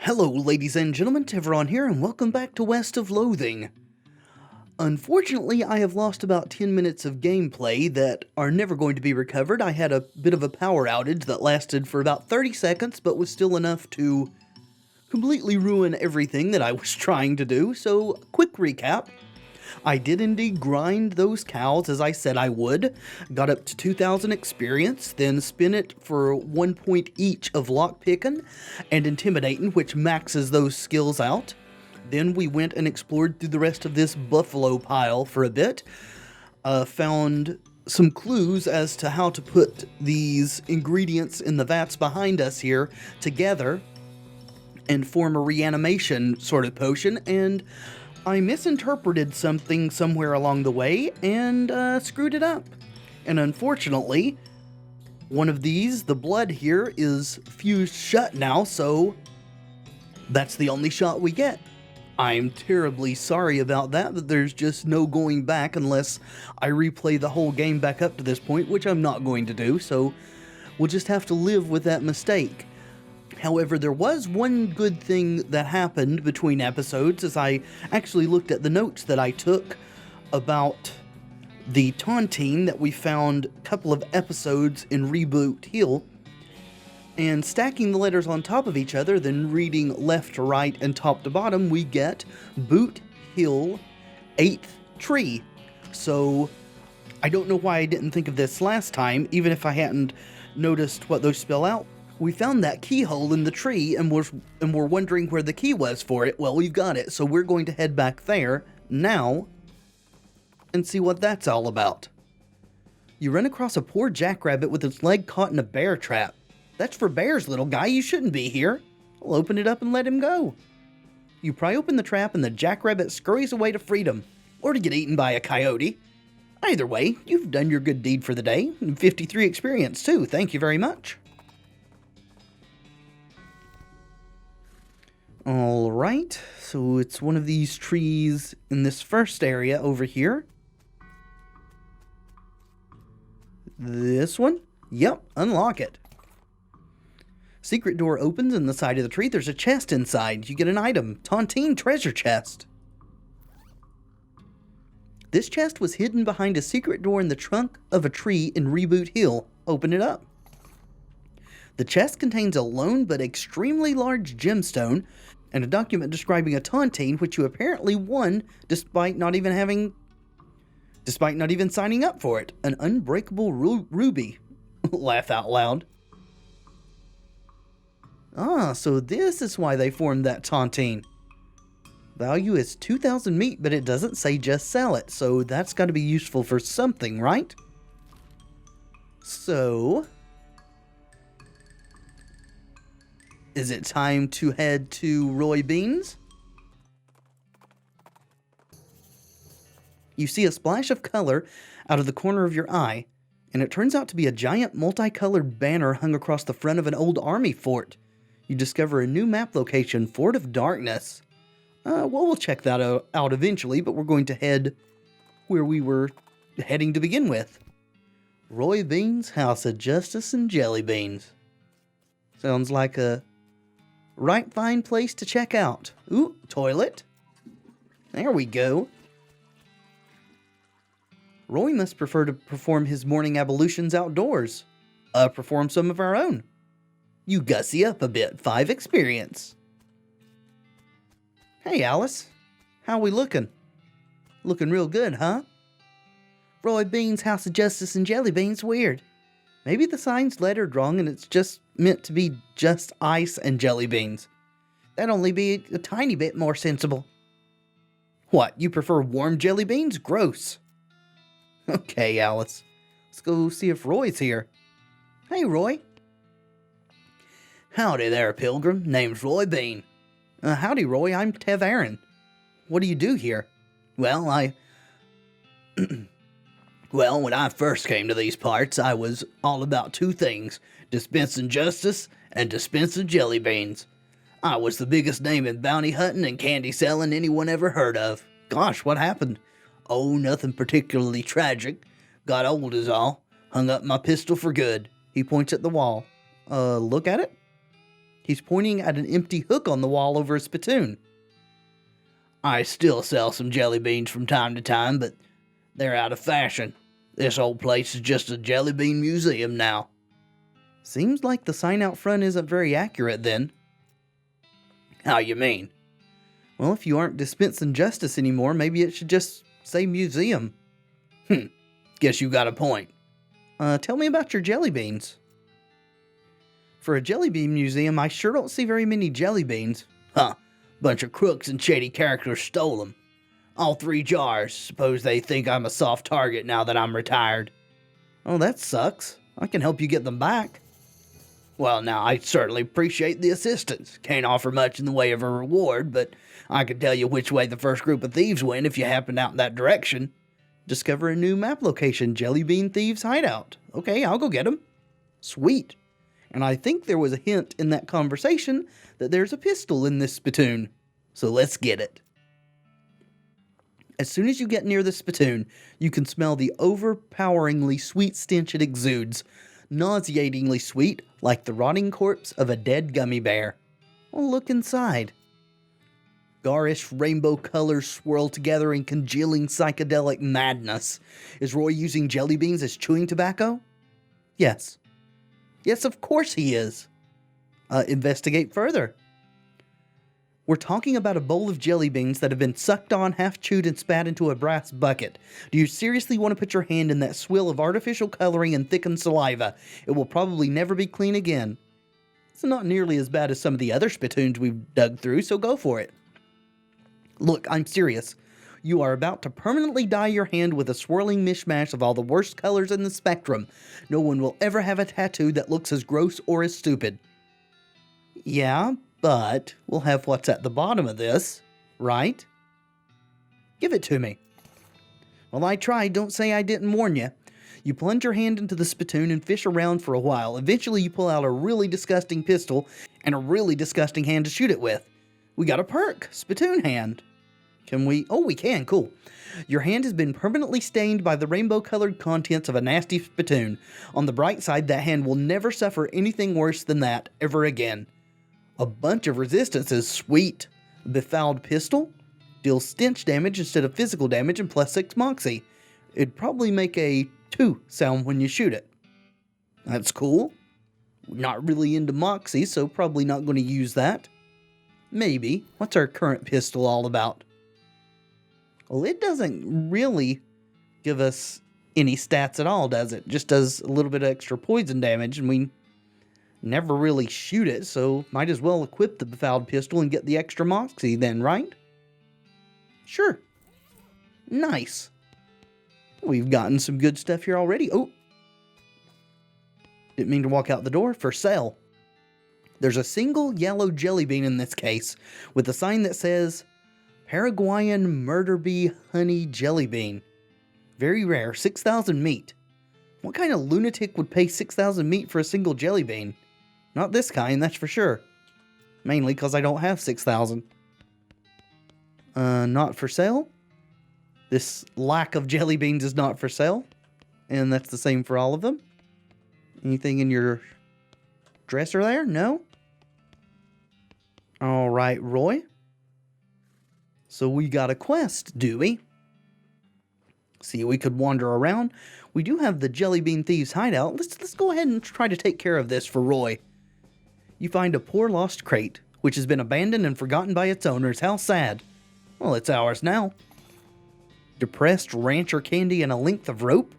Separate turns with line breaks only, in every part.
Hello, ladies and gentlemen, Tevaron here, and welcome back to West of Loathing. Unfortunately, I have lost about 10 minutes of gameplay that are never going to be recovered. I had a bit of a power outage that lasted for about 30 seconds, but was still enough to completely ruin everything that I was trying to do. So, quick recap. I did indeed grind those cows as I said I would, got up to 2,000 experience, then spin it for 1 point each of lockpicking and intimidating, which maxes those skills out. Then we went and explored through the rest of this buffalo pile for a bit, found some clues as to how to put these ingredients in the vats behind us here together and form a reanimation sort of potion, and I misinterpreted something somewhere along the way and screwed it up. And unfortunately, one of these, the blood here, is fused shut now, so that's the only shot we get. I'm terribly sorry about that, but there's just no going back unless I replay the whole game back up to this point, which I'm not going to do, so we'll just have to live with that mistake. However, there was one good thing that happened between episodes as I actually looked at the notes that I took about the taunting that we found a couple of episodes in Reboot Hill, and stacking the letters on top of each other, then reading left to right and top to bottom, we get Boot Hill 8th Tree. So, I don't know why I didn't think of this last time, even if I hadn't noticed what those spell out. We found that keyhole in the tree and we're wondering where the key was for it. Well, we've got it, so we're going to head back there now and see what that's all about. You run across a poor jackrabbit with its leg caught in a bear trap. That's for bears, little guy. You shouldn't be here. I'll open it up and let him go. You pry open the trap and the jackrabbit scurries away to freedom, or to get eaten by a coyote. Either way, you've done your good deed for the day. 53 experience, too. Thank you very much. Alright, so it's one of these trees in this first area over here. This one? Yep, unlock it. Secret door opens in the side of the tree. There's a chest inside. You get an item. Tontine treasure chest. This chest was hidden behind a secret door in the trunk of a tree in Reboot Hill. Open it up. The chest contains a lone but extremely large gemstone and a document describing a tontine which you apparently won despite not even signing up for it. An unbreakable ruby. Laugh out loud. Ah, so this is why they formed that tontine. Value is 2,000 meat, but it doesn't say just sell it, so that's got to be useful for something, right? So, is it time to head to Roy Beans? You see a splash of color out of the corner of your eye, and it turns out to be a giant multicolored banner hung across the front of an old army fort. You discover a new map location, Fort of Darkness. Well, we'll check that out eventually, but we're going to head where we were heading to begin with. Roy Beans' House of Justice and Jelly Beans. Sounds like a right fine place to check out. Ooh, toilet. There we go. Roy must prefer to perform his morning ablutions outdoors. Perform some of our own. You gussy up a bit. 5 experience. Hey, Alice. How we looking? Looking real good, huh? Roy Beans' House of Justice and Jelly Beans. Weird. Maybe the sign's lettered wrong and it's just meant to be just ice and jelly beans. That'd only be a tiny bit more sensible. What, you prefer warm jelly beans? Gross. Okay, Alice. Let's go see if Roy's here. Hey, Roy. Howdy there, Pilgrim. Name's Roy Bean. Howdy, Roy. I'm Tevaron. What do you do here? Well, Well, when I first came to these parts, I was all about 2 things. Dispensing justice and dispensing jelly beans. I was the biggest name in bounty hunting and candy selling anyone ever heard of. Gosh, what happened? Oh, nothing particularly tragic. Got old is all. Hung up my pistol for good. He points at the wall. Look at it? He's pointing at an empty hook on the wall over a spittoon. I still sell some jelly beans from time to time, but they're out of fashion. This old place is just a jelly bean museum now. Seems like the sign out front isn't very accurate then. How you mean? Well, if you aren't dispensing justice anymore, maybe it should just say museum. Guess you got a point. Tell me about your jelly beans. For a jelly bean museum, I sure don't see very many jelly beans. Bunch of crooks and shady characters stole them. All 3 jars. Suppose they think I'm a soft target now that I'm retired. Oh, that sucks. I can help you get them back. Well, now, I certainly appreciate the assistance. Can't offer much in the way of a reward, but I can tell you which way the first group of thieves went if you happened out in that direction. Discover a new map location, Jelly Bean Thieves Hideout. Okay, I'll go get them. Sweet. And I think there was a hint in that conversation that there's a pistol in this spittoon. So let's get it. As soon as you get near the spittoon, you can smell the overpoweringly sweet stench it exudes. Nauseatingly sweet, like the rotting corpse of a dead gummy bear. Well, look inside. Garish rainbow colors swirl together in congealing psychedelic madness. Is Roy using jelly beans as chewing tobacco? Yes. Yes, of course he is. Investigate further. We're talking about a bowl of jelly beans that have been sucked on, half chewed, and spat into a brass bucket. Do you seriously want to put your hand in that swill of artificial coloring and thickened saliva? It will probably never be clean again. It's not nearly as bad as some of the other spittoons we've dug through, so go for it. Look, I'm serious. You are about to permanently dye your hand with a swirling mishmash of all the worst colors in the spectrum. No one will ever have a tattoo that looks as gross or as stupid. Yeah, but we'll have what's at the bottom of this, right? Give it to me. Well, I tried. Don't say I didn't warn you. You plunge your hand into the spittoon and fish around for a while. Eventually, you pull out a really disgusting pistol and a really disgusting hand to shoot it with. We got a perk. Spittoon hand. Can we? Oh, we can. Cool. Your hand has been permanently stained by the rainbow-colored contents of a nasty spittoon. On the bright side, that hand will never suffer anything worse than that ever again. A bunch of resistances, sweet. Befouled pistol? Deals stench damage instead of physical damage and +6 Moxie. It'd probably make a 2 sound when you shoot it. That's cool. Not really into Moxie, so probably not going to use that. Maybe. What's our current pistol all about? Well, it doesn't really give us any stats at all, does it? Just does a little bit of extra poison damage, and we never really shoot it, so might as well equip the befouled pistol and get the extra Moxie then, right? Sure. Nice. We've gotten some good stuff here already. Oh. Didn't mean to walk out the door. For sale. There's a single yellow jelly bean in this case, with a sign that says, Paraguayan Murder Bee Honey Jelly Bean. Very rare. 6,000 meat. What kind of lunatic would pay 6,000 meat for a single jelly bean? Not this kind, that's for sure. Mainly because I don't have 6,000. Not for sale? This lack of jelly beans is not for sale. And that's the same for all of them. Anything in your dresser there? No? Alright, Roy. So we got a quest, do we? See, we could wander around. We do have the Jelly Bean Thieves hideout. Let's go ahead and try to take care of this for Roy. You find a poor lost crate, which has been abandoned and forgotten by its owners. How sad. Well, it's ours now. Depressed rancher candy and a length of rope?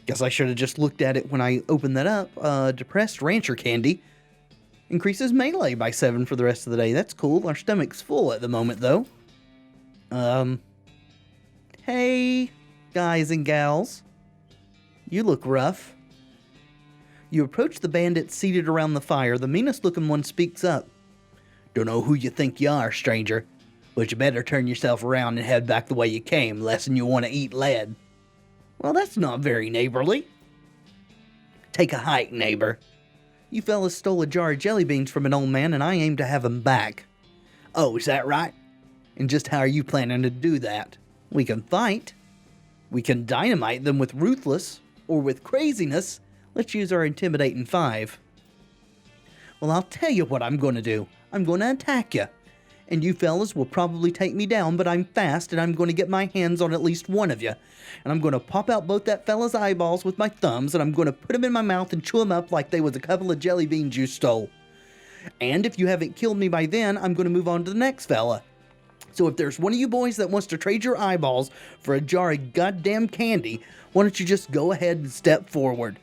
Guess I should have just looked at it when I opened that up. Depressed rancher candy. Increases melee by 7 for the rest of the day. That's cool. Our stomach's full at the moment, though. Hey, guys and gals. You look rough. You approach the bandits seated around the fire. The meanest-looking one speaks up. Don't know who you think you are, stranger, but you better turn yourself around and head back the way you came, lest you want to eat lead. Well, that's not very neighborly. Take a hike, neighbor. You fellas stole a jar of jelly beans from an old man, and I aim to have 'em back. Oh, is that right? And just how are you planning to do that? We can fight. We can dynamite them with ruthless, or with craziness, Let's use our intimidating 5. Well, I'll tell you what I'm going to do. I'm going to attack you. And you fellas will probably take me down, but I'm fast and I'm going to get my hands on at least one of you. And I'm going to pop out both that fella's eyeballs with my thumbs, and I'm going to put them in my mouth and chew them up like they was a couple of jelly beans you stole. And if you haven't killed me by then, I'm going to move on to the next fella. So if there's one of you boys that wants to trade your eyeballs for a jar of goddamn candy, why don't you just go ahead and step forward?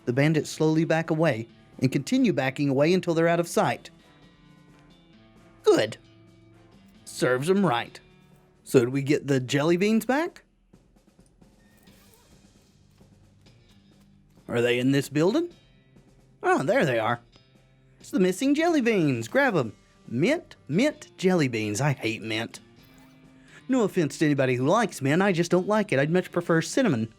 The bandits slowly back away and continue backing away until they're out of sight. Good. Serves them right. So do we get the jelly beans back? Are they in this building? Oh, there they are. It's the missing jelly beans. Grab them. Mint jelly beans. I hate mint. No offense to anybody who likes mint, I just don't like it. I'd much prefer cinnamon.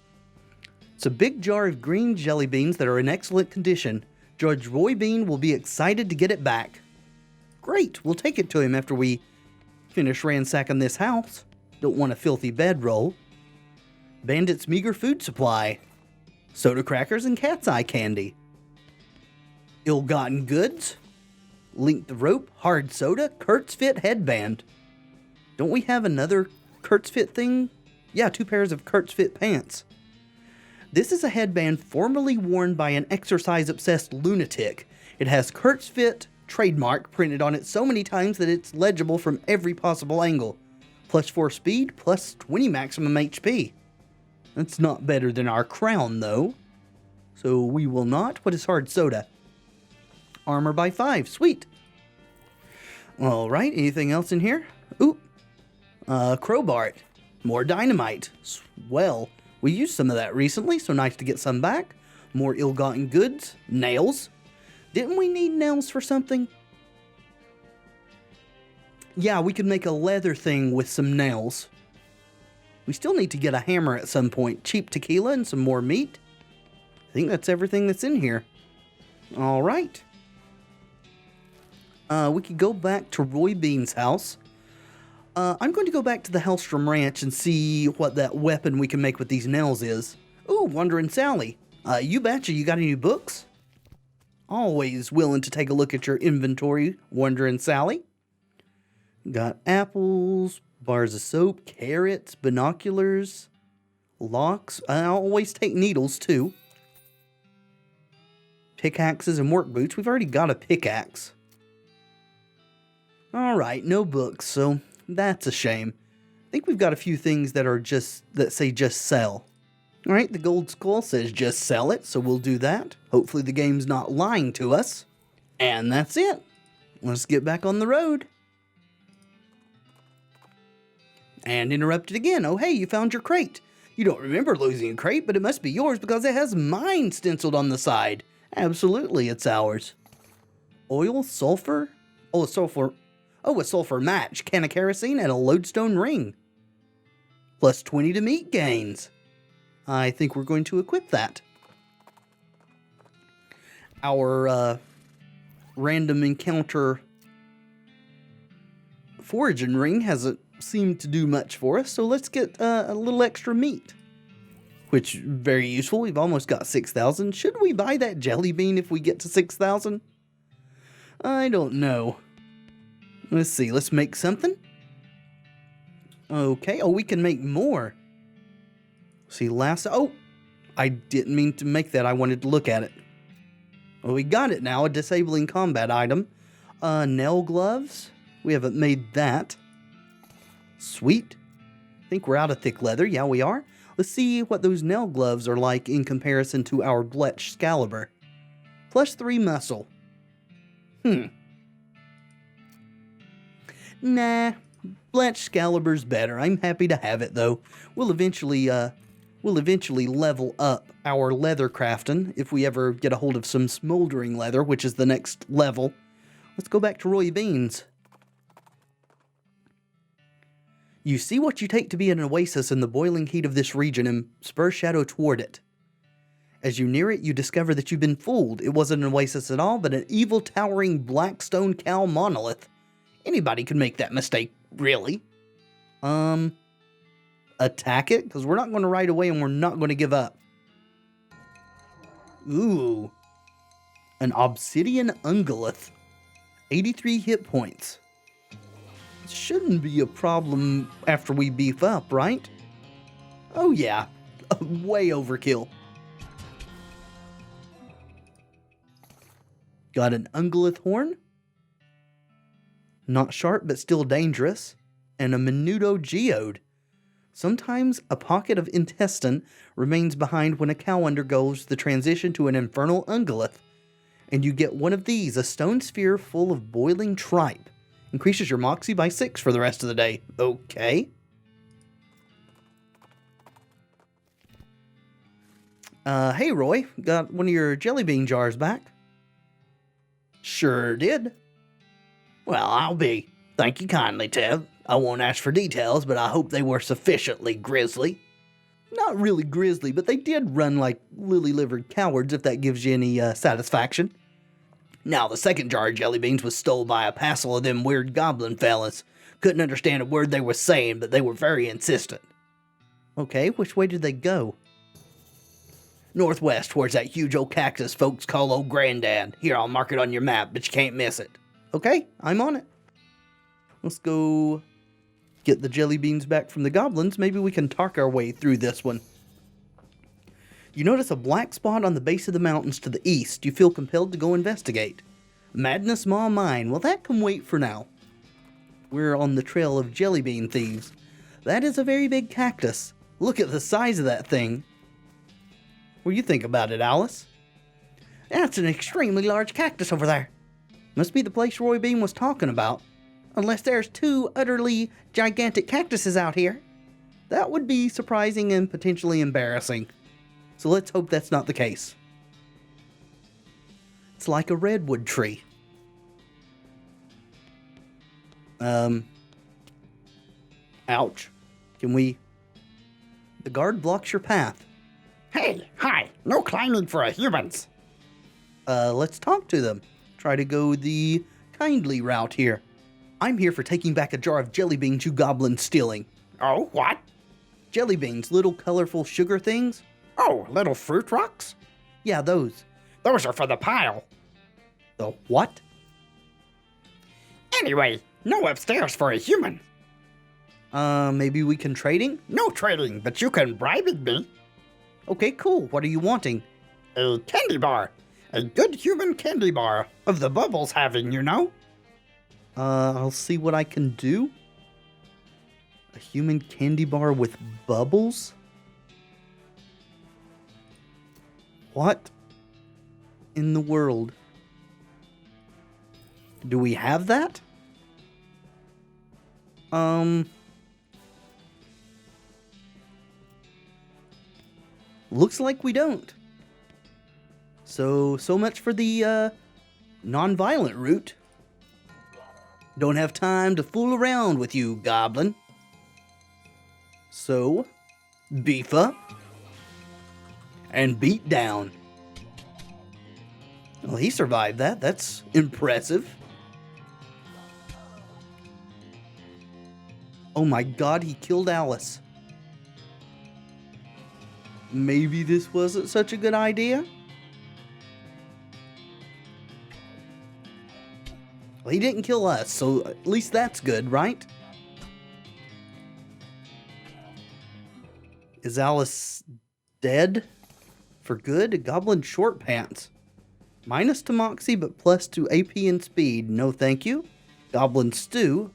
It's a big jar of green jelly beans that are in excellent condition. Judge Roy Bean will be excited to get it back. Great, we'll take it to him after we finish ransacking this house. Don't want a filthy bedroll. Bandit's meager food supply. Soda crackers and cat's eye candy. Ill-gotten goods. Length of rope, hard soda, Kurt's Fit headband. Don't we have another Kurt's Fit thing? Yeah, 2 pairs of Kurt's Fit pants. This is a headband formerly worn by an exercise-obsessed lunatic. It has Kurt's Fit trademark printed on it so many times that it's legible from every possible angle. +4 speed, +20 maximum HP. That's not better than our crown, though. So we will not. What is hard soda? Armor by 5. Sweet. Alright, anything else in here? Ooh. Crowbar. More dynamite. Swell. We used some of that recently, so nice to get some back. More ill-gotten goods. Nails. Didn't we need nails for something? Yeah, we could make a leather thing with some nails. We still need to get a hammer at some point. Cheap tequila and some more meat. I think that's everything that's in here. Alright. We could go back to Roy Bean's house. I'm going to go back to the Hellstrom Ranch and see what that weapon we can make with these nails is. Ooh, Wandering Sally. You betcha, you got any books? Always willing to take a look at your inventory, Wandering Sally. Got apples, bars of soap, carrots, binoculars, locks. I always take needles, too. Pickaxes and work boots. We've already got a pickaxe. Alright, no books, so that's a shame. I think we've got a few things that say just sell. Alright, the gold skull says just sell it, so we'll do that. Hopefully the game's not lying to us. And that's it. Let's get back on the road. And interrupted again. Oh hey, you found your crate. You don't remember losing a crate, but it must be yours because it has mine stenciled on the side. Absolutely, it's ours. Oil, sulfur? Oh, sulfur. Oh, a sulfur match, can of kerosene, and a lodestone ring. +20 to meat gains. I think we're going to equip that. Our random encounter foraging ring hasn't seemed to do much for us, so let's get a little extra meat. Which, very useful. We've almost got 6,000. Should we buy that jelly bean if we get to 6,000? I don't know. Let's see, let's make something. Okay, oh, we can make more. See, oh, I didn't mean to make that, I wanted to look at it. Well, we got it now, a disabling combat item. Nail gloves, we haven't made that. Sweet. I think we're out of thick leather, yeah we are. Let's see what those nail gloves are like in comparison to our Bletch Excalibur. +3 muscle. Nah, Bletch Excalibur's better. I'm happy to have it though. We'll eventually level up our leather crafting if we ever get a hold of some smoldering leather, which is the next level. Let's go back to Roy Beans. You see what you take to be an oasis in the boiling heat of this region and spur shadow toward it. As you near it, you discover that you've been fooled. It wasn't an oasis at all, but an evil, towering black stone cow monolith. Anybody could make that mistake, really. Attack it? Because we're not going to ride away and we're not going to give up. Ooh. An obsidian ungulith. 83 hit points. Shouldn't be a problem after we beef up, right? Oh yeah. Way overkill. Got an ungulith horn. Not sharp, but still dangerous. And a menudo geode. Sometimes a pocket of intestine remains behind when a cow undergoes the transition to an infernal ungulith. And you get one of these, a stone sphere full of boiling tripe. Increases your Moxie by 6 for the rest of the day. Okay. Hey Roy, got one of your jelly bean jars back? Sure did. Well, I'll be. Thank you kindly, Tev. I won't ask for details, but I hope they were sufficiently grisly. Not really grisly, but they did run like lily-livered cowards, if that gives you any satisfaction. Now, the second jar of jelly beans was stole by a passel of them weird goblin fellas. Couldn't understand a word they were saying, but they were very insistent. Okay, which way did they go? Northwest, towards that huge old cactus folks call Old Granddad. Here, I'll mark it on your map, but you can't miss it. Okay, I'm on it. Let's go get the jelly beans back from the goblins. Maybe we can talk our way through this one. You notice a black spot on the base of the mountains to the east. You feel compelled to go investigate. Madness Maw Mine. Well, that can wait for now. We're on the trail of jelly bean thieves. That is a very big cactus. Look at the size of that thing. What do you think about it, Alice? That's an extremely large cactus over there. Must be the place Roy Bean was talking about. Unless there's 2 utterly gigantic cactuses out here. That would be surprising and potentially embarrassing. So let's hope that's not the case. It's like a redwood tree. Ouch. Can we... The guard blocks your path.
Hey, hi, no climbing for a humans.
Let's talk to them. Try to go the kindly route here. I'm here for taking back a jar of jelly beans you goblins stealing.
Oh, what?
Jelly beans, little colorful sugar things?
Oh, little fruit rocks?
Yeah, those.
Those are for the pile.
The what?
Anyway, no upstairs for a human.
Maybe we can trading?
No trading, but you can bribe me.
Okay, cool. What are you wanting?
A candy bar. A good human candy bar. Of the bubbles having, you know?
I'll see what I can do. A human candy bar with bubbles? What in the world? Do we have that? Looks like we don't. So much for the, non-violent route. Don't have time to fool around with you, Goblin. So, beef up and beat down. Well, he survived that. That's impressive. Oh my god, he killed Alice. Maybe this wasn't such a good idea? Well, he didn't kill us, so at least that's good, right? Is Alice dead? For good? Goblin short pants. Minus to Moxie, but plus to AP and speed. No thank you. Goblin stew.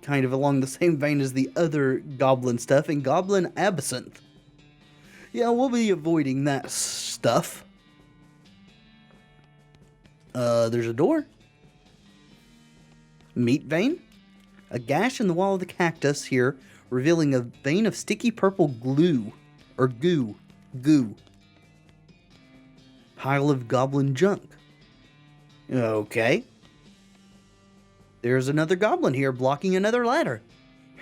Kind of along the same vein as the other goblin stuff. And Goblin absinthe. Yeah, we'll be avoiding that stuff. There's a door. Meat vein. A gash in the wall of the cactus here, revealing a vein of sticky purple glue. Or goo. Goo. Pile of goblin junk. Okay. There's another goblin here blocking another ladder.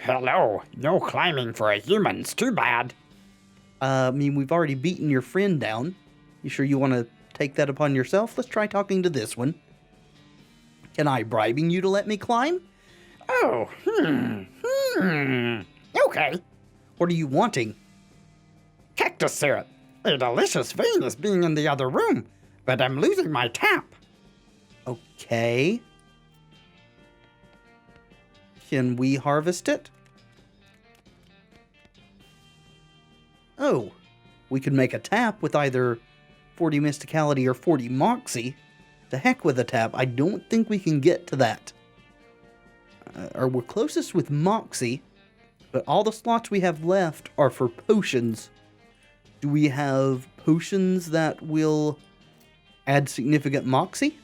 Hello, no climbing for a humans, too bad.
I mean, we've already beaten your friend down. You sure you want to take that upon yourself? Let's try talking to this one. Can I bribing you to let me climb?
Oh, okay.
What are you wanting?
Cactus syrup. A delicious vein is being in the other room, but I'm losing my tap.
Okay. Can we harvest it? Oh, we could make a tap with either 40 Mysticality or 40 Moxie. To heck with a tap, I don't think we can get to that. Or we're closest with Moxie, but all the slots we have left are for potions. Do we have potions that will add significant Moxie?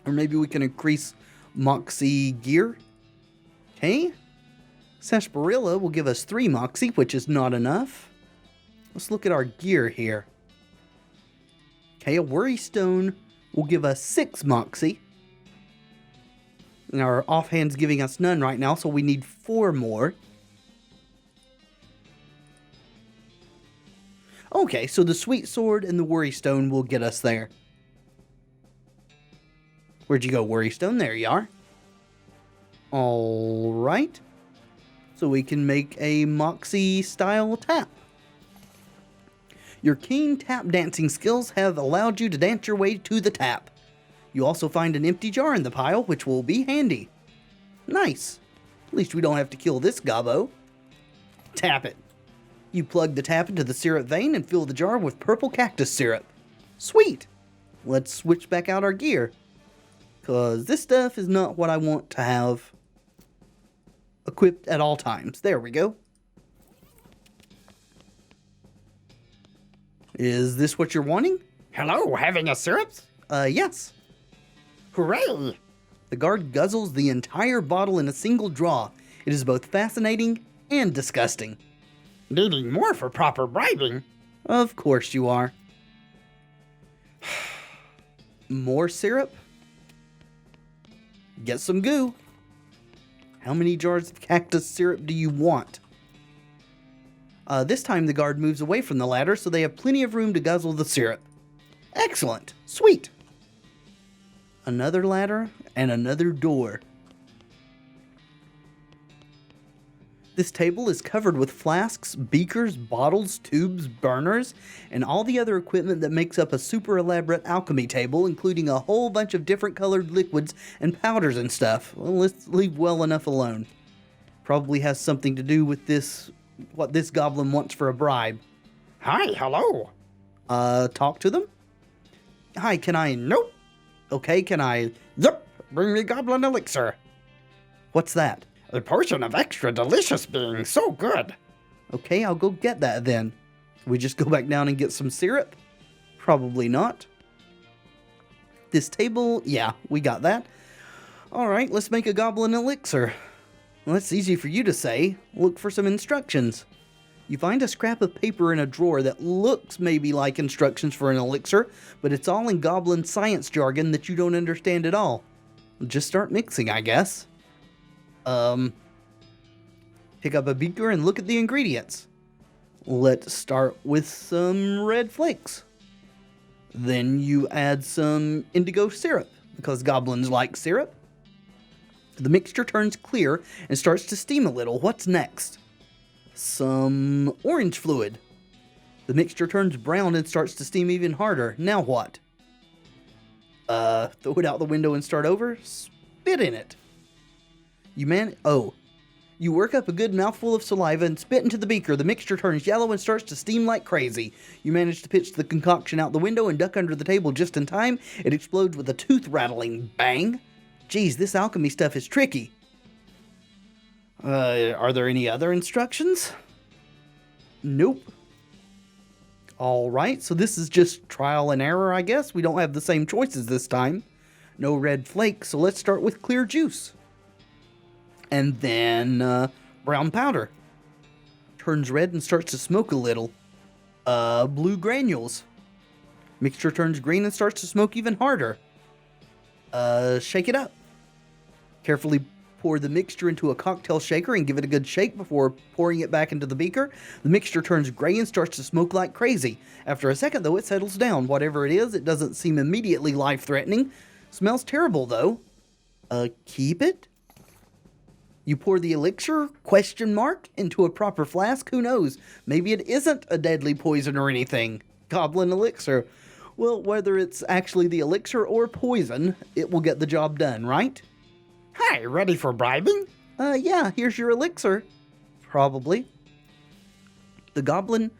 Or maybe we can increase Moxie gear? Okay. Sarsaparilla will give us 3 Moxie, which is not enough. Let's look at our gear here. Okay, a Worry Stone will give us 6 Moxie. And our offhand's giving us none right now, so we need 4 more. Okay, so the Sweet Sword and the Worry Stone will get us there. Where'd you go, Worry Stone? There you are. Alright. So we can make a Moxie-style tap. Your keen tap dancing skills have allowed you to dance your way to the tap. You also find an empty jar in the pile, which will be handy. Nice. At least we don't have to kill this gobbo. Tap it. You plug the tap into the syrup vein and fill the jar with purple cactus syrup. Sweet. Let's switch back out our gear, because this stuff is not what I want to have equipped at all times. There we go. Is this what you're wanting?
Hello, having a syrups?
Yes.
Hooray!
The guard guzzles the entire bottle in a single draw. It is both fascinating and disgusting.
Needing more for proper bribing.
Of course you are. More syrup? Get some goo. How many jars of cactus syrup do you want? This time the guard moves away from the ladder, so they have plenty of room to guzzle the syrup. Excellent. Sweet. Another ladder and another door. This table is covered with flasks, beakers, bottles, tubes, burners, and all the other equipment that makes up a super elaborate alchemy table, including a whole bunch of different colored liquids and powders and stuff. Well, let's leave well enough alone. Probably has something to do with this, what this goblin wants for a bribe.
Hi, hello.
Talk to them? Hi, can I?
Nope.
Okay, can I?
Yep, bring me goblin elixir.
What's that?
A potion of extra delicious being so good.
Okay, I'll go get that then. We just go back down and get some syrup? Probably not. This table, yeah, we got that. Alright, let's make a goblin elixir. Well, that's easy for you to say. Look for some instructions. You find a scrap of paper in a drawer that looks maybe like instructions for an elixir, but it's all in goblin science jargon that you don't understand at all. Just start mixing, I guess. Pick up a beaker and look at the ingredients. Let's start with some red flakes. Then you add some indigo syrup, because goblins like syrup. The mixture turns clear and starts to steam a little. What's next? Some orange fluid. The mixture turns brown and starts to steam even harder. Now what? Throw it out the window and start over? Spit in it. You work up a good mouthful of saliva and spit into the beaker. The mixture turns yellow and starts to steam like crazy. You manage to pitch the concoction out the window and duck under the table just in time. It explodes with a tooth-rattling bang. Geez, this alchemy stuff is tricky. Are there any other instructions? Nope. Alright, so this is just trial and error, I guess. We don't have the same choices this time. No red flakes, so let's start with clear juice. And then, brown powder. Turns red and starts to smoke a little. Blue granules. Mixture turns green and starts to smoke even harder. Shake it up. Carefully pour the mixture into a cocktail shaker and give it a good shake before pouring it back into the beaker. The mixture turns gray and starts to smoke like crazy. After a second, though, it settles down. Whatever it is, it doesn't seem immediately life-threatening. Smells terrible, though. Keep it? You pour the elixir, question mark, into a proper flask, who knows? Maybe it isn't a deadly poison or anything. Goblin elixir. Well, whether it's actually the elixir or poison, it will get the job done, right?
Hi, ready for bribing?
Yeah, here's your elixir. Probably. The goblin...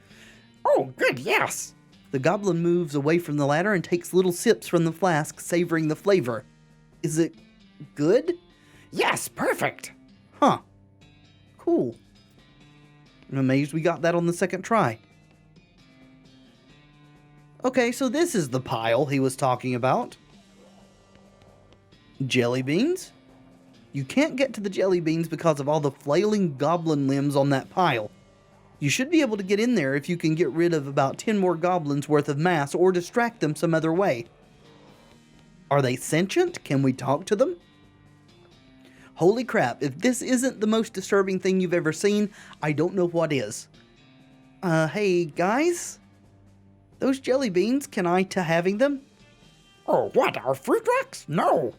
Oh, good, yes.
The goblin moves away from the ladder and takes little sips from the flask, savoring the flavor. Is it good?
Yes, perfect.
Huh. Cool. I'm amazed we got that on the second try. Okay, so this is the pile he was talking about. Jelly beans? You can't get to the jelly beans because of all the flailing goblin limbs on that pile. You should be able to get in there if you can get rid of about 10 more goblins worth of mass or distract them some other way. Are they sentient? Can we talk to them? Holy crap, if this isn't the most disturbing thing you've ever seen, I don't know what is. Hey guys? Those jelly beans, can I to having them?
Oh, what, our fruit rocks? No.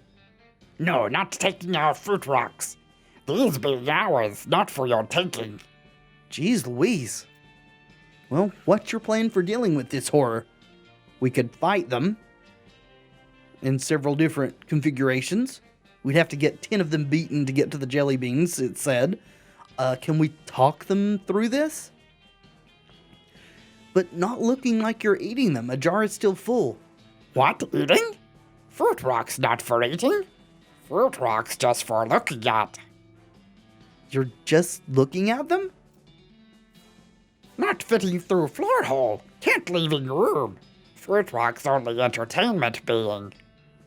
No, not taking our fruit rocks. These being ours, not for your taking.
Jeez Louise. Well, what's your plan for dealing with this horror? We could fight them in several different configurations. We'd have to get 10 of them beaten to get to the jelly beans, it said. Can we talk them through this? But not looking like you're eating them. A jar is still full.
What, eating? Fruit rocks not for eating. Fruit rocks just for looking at.
You're just looking at them?
Not fitting through floor hole. Can't leaving room. Fruit rocks only entertainment being.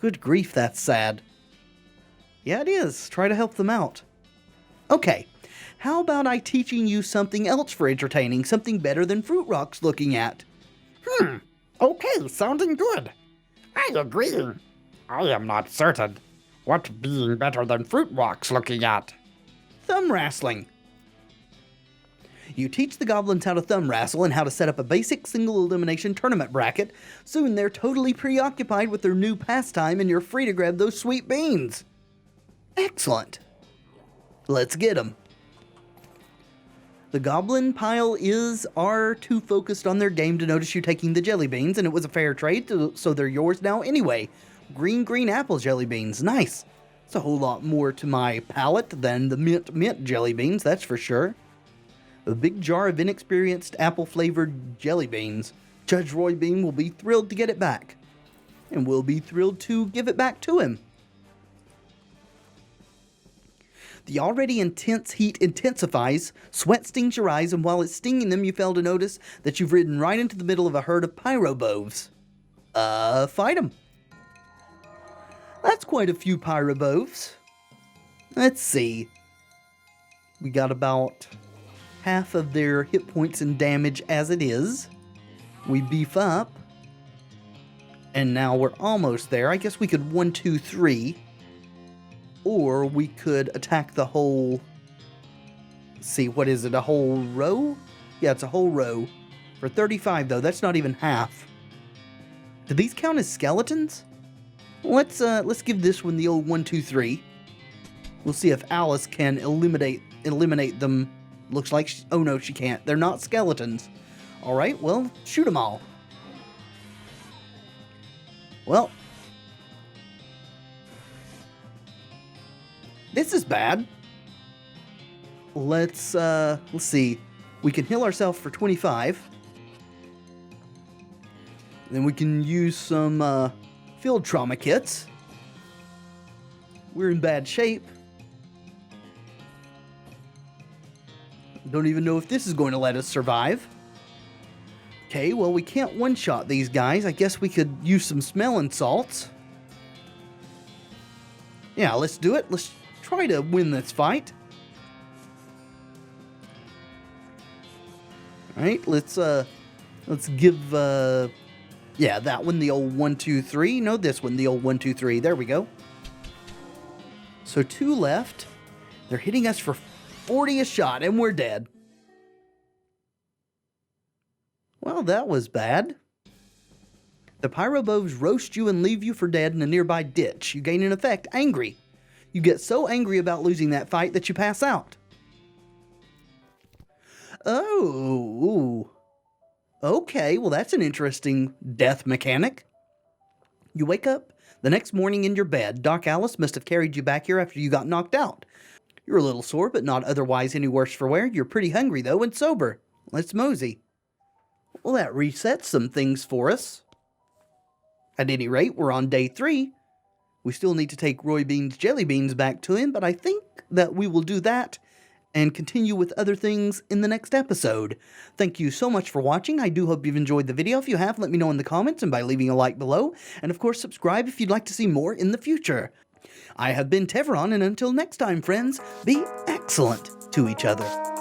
Good grief, that's sad. Yeah, it is. Try to help them out. Okay, how about I teaching you something else for entertaining, something better than fruit rocks looking at?
Okay, sounding good. I agree. I am not certain. What being better than fruit rocks looking at?
Thumb wrestling. You teach the goblins how to thumb wrestle and how to set up a basic single elimination tournament bracket. Soon they're totally preoccupied with their new pastime and you're free to grab those sweet beans. Excellent. Let's get them. The goblin pile are too focused on their game to notice you taking the jelly beans, and it was a fair trade, so they're yours now anyway. Green apple jelly beans. Nice. It's a whole lot more to my palate than the mint jelly beans, that's for sure. A big jar of inexperienced apple-flavored jelly beans. Judge Roy Bean will be thrilled to get it back. And we'll be thrilled to give it back to him. The already intense heat intensifies, sweat stings your eyes, and while it's stinging them, you fail to notice that you've ridden right into the middle of a herd of Pyrobugs. Fight them. That's quite a few Pyrobugs. Let's see. We got about half of their hit points and damage as it is. We beef up. And now we're almost there. I guess we could 1, 2, 3. Or we could attack the whole... Let's see, what is it? A whole row? Yeah, it's a whole row. For 35, though, that's not even half. Do these count as skeletons? Let's give this one the old 1, 2, 3. We'll see if Alice can eliminate them. Looks like oh no, she can't. They're not skeletons. All right, well, shoot them all. Well, this is bad. Let's see. We can heal ourselves for 25. Then we can use some field trauma kits. We're in bad shape. Don't even know if this is going to let us survive. Okay, well, we can't one-shot these guys. I guess we could use some smelling salts. Yeah, let's do it. Let's try to win this fight. Alright, let's give, yeah, that one the old 1, 2, 3. No, this one, the old 1, 2, 3. There we go. So 2 left. They're hitting us for 40 a shot, and we're dead. Well, that was bad. The Pyrobugs roast you and leave you for dead in a nearby ditch. You gain an effect, Angry. You get so angry about losing that fight that you pass out. Oh, okay, well that's an interesting death mechanic. You wake up the next morning in your bed. Doc Alice must have carried you back here after you got knocked out. You're a little sore, but not otherwise any worse for wear. You're pretty hungry, though, and sober. Let's mosey. Well, that resets some things for us. At any rate, we're on day 3. We still need to take Roy Bean's jelly beans back to him, but I think that we will do that and continue with other things in the next episode. Thank you so much for watching. I do hope you've enjoyed the video. If you have, let me know in the comments and by leaving a like below. And of course, subscribe if you'd like to see more in the future. I have been Tevaron, and until next time, friends, be excellent to each other.